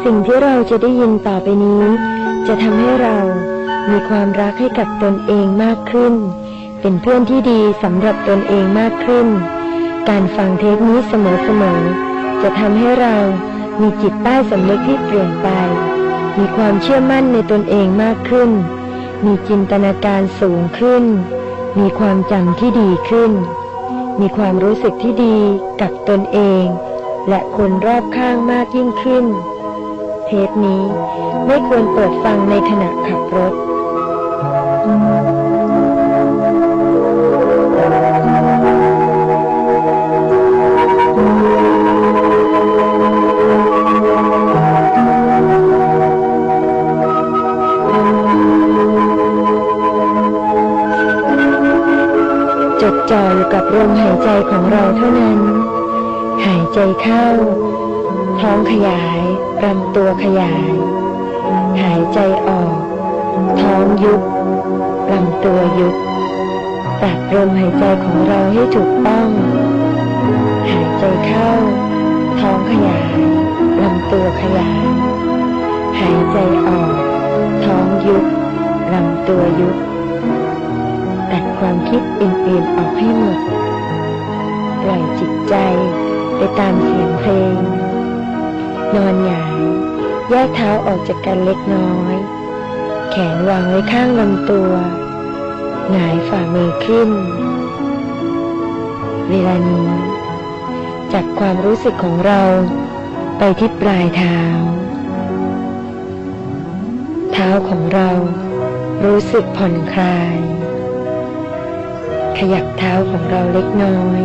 สิ่งที่เราจะได้ยินต่อไปนี้จะทำให้เรามีความรักให้กับตนเองมากขึ้นเป็นเพื่อนที่ดีสำหรับตนเองมากขึ้นการฟังเทปนี้เสมอๆจะทำให้เรามีจิตใต้สำนึกที่เปลี่ยนไปมีความเชื่อมั่นในตนเองมากขึ้นมีจินตนาการสูงขึ้นมีความจำที่ดีขึ้นมีความรู้สึกที่ดีกับตนเองและคนรอบข้างมากยิ่งขึ้นเทปนี้ไม่ควรเปิดฟังในขณะขับรถจดจ่ออยู่กับลมหายใจของเราเท่านั้นหายใจเข้าท้องขยายลำตัวขยายหายใจออกท้องยุบลำตัวยุบปรับลมหายใจของเราให้ถูกต้องหายใจเข้าท้องขยายลำตัวขยายหายใจออกท้องยุบลำตัวยุบตัดความคิดอื่นๆออกให้หมดปล่อยจิตใจไปตามเสียงเพลงนอนหงายแยกเท้าออกจากกันเล็กน้อยแขนวางไว้ข้างลำตัวหงายฝ่ามือขึ้นเวลานี้จับความรู้สึกของเราไปที่ปลายเท้าเท้าของเรารู้สึกผ่อนคลายขยับเท้าของเราเล็กน้อย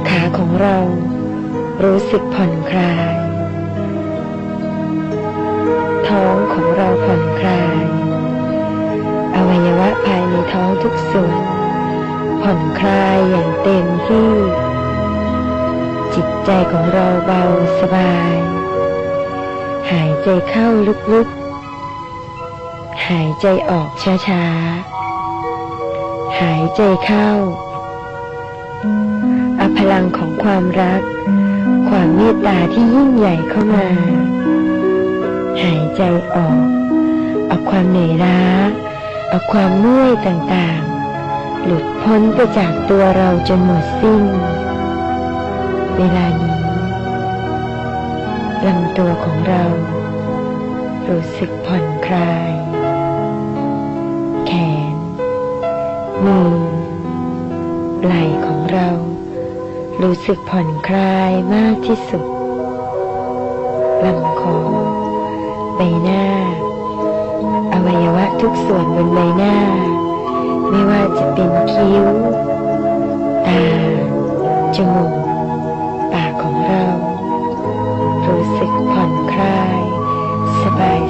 ขาของเรารู้สึกผ่อนคลายท้องของเราผ่อนคลายอวัยวะภายในท้องทุกส่วนผ่อนคลายอย่างเต็มที่จิตใจของเราเบาสบายหายใจเข้าลึกๆหายใจออกช้าๆหายใจเข้าเอาพลังของความรักความเมตตาที่ยิ่งใหญ่เข้ามาหายใจออกเอาความเหนื่อยล้าเอาความเมื่อยต่างๆหลุดพ้นไปจากตัวเราจนหมดสิ้นเวลานี้ลำตัวของเรารู้สึกผ่อนคลายแขนมือไหล่ของเรารู้สึกผ่อนคลายมากที่สุดลำคอใบหน้าอวัยวะทุกส่วนบนใบหน้าไม่ว่าจะเป็นคิ้วตาจมูกปากของเรารู้สึกผ่อนคลายสบาย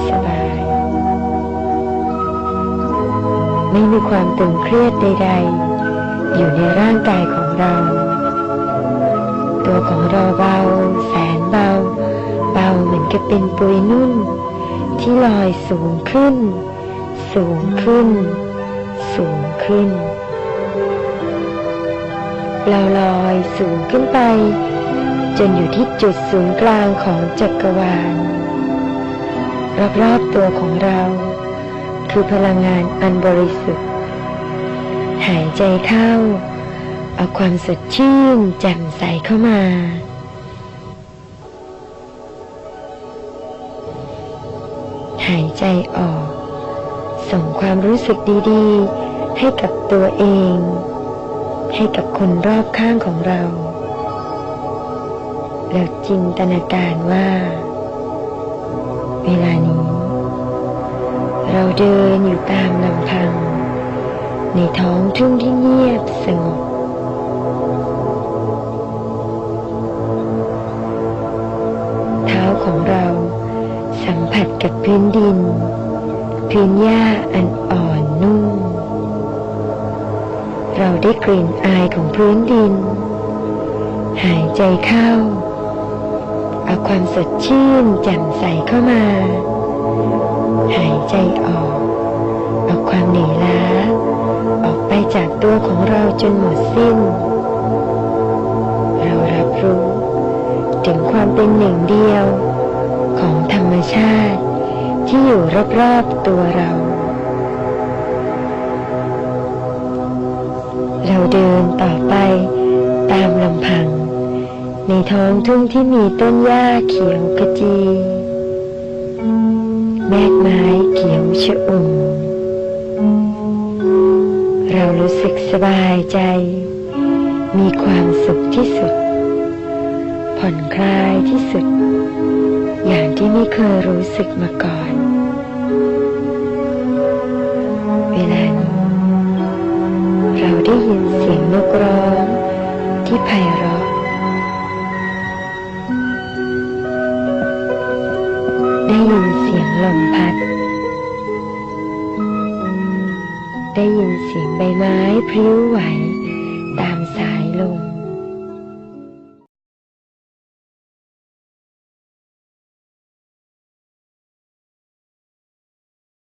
ไม่มีความตึงเครียดใดๆอยู่ในร่างกายของเราตัวของเราเบาแสนเบาเหมือนกับเป็นปุยนุ่นที่ลอยสูงขึ้นเราลอยสูงขึ้นไปจนอยู่ที่จุดศูนย์กลางของจักรวาลรอบๆตัวของเราคือพลังงานอันบริสุทธิ์หายใจเข้าเอาความสดชื่นแจ่มใสเข้ามาหายใจออกส่งความรู้สึกดีๆให้กับตัวเองให้กับคนรอบข้างของเราแล้วจินตนาการว่าเวลานี้เราเดินอยู่ตามลำพังในท้องทุ่งที่เงียบสงบเท้าของเราสัมผัสกับพื้นดินพื้นหญ้าอันอ่อนนุ่มเราได้กลิ่นอายของพื้นดินหายใจเข้าเอาความสดชื่นแจ่มใสเข้ามาหายใจออกเอาความเหนื่อยล้าออกไปจากตัวของเราจนหมดสิ้นเรารับรู้ถึงความเป็นหนึ่งเดียว ของธรรมชาติที่อยู่รอบๆตัวเรา เราเดินต่อไปตามลำพังในท้องทุ่งที่มีต้นหญ้าเขียวขจีแมกไม้เขียวชอุ่มเรารู้สึกสบายใจมีความสุขที่สุดผ่อนคลายที่สุดอย่างที่ไม่เคยรู้สึกมาก่อนเวลานี้เราได้ยินเสียงนกร้องที่ไพเราะได้ยินเสียงลมพัดได้ยินเสียงใบไม้พลิ้วไหวตามสายลม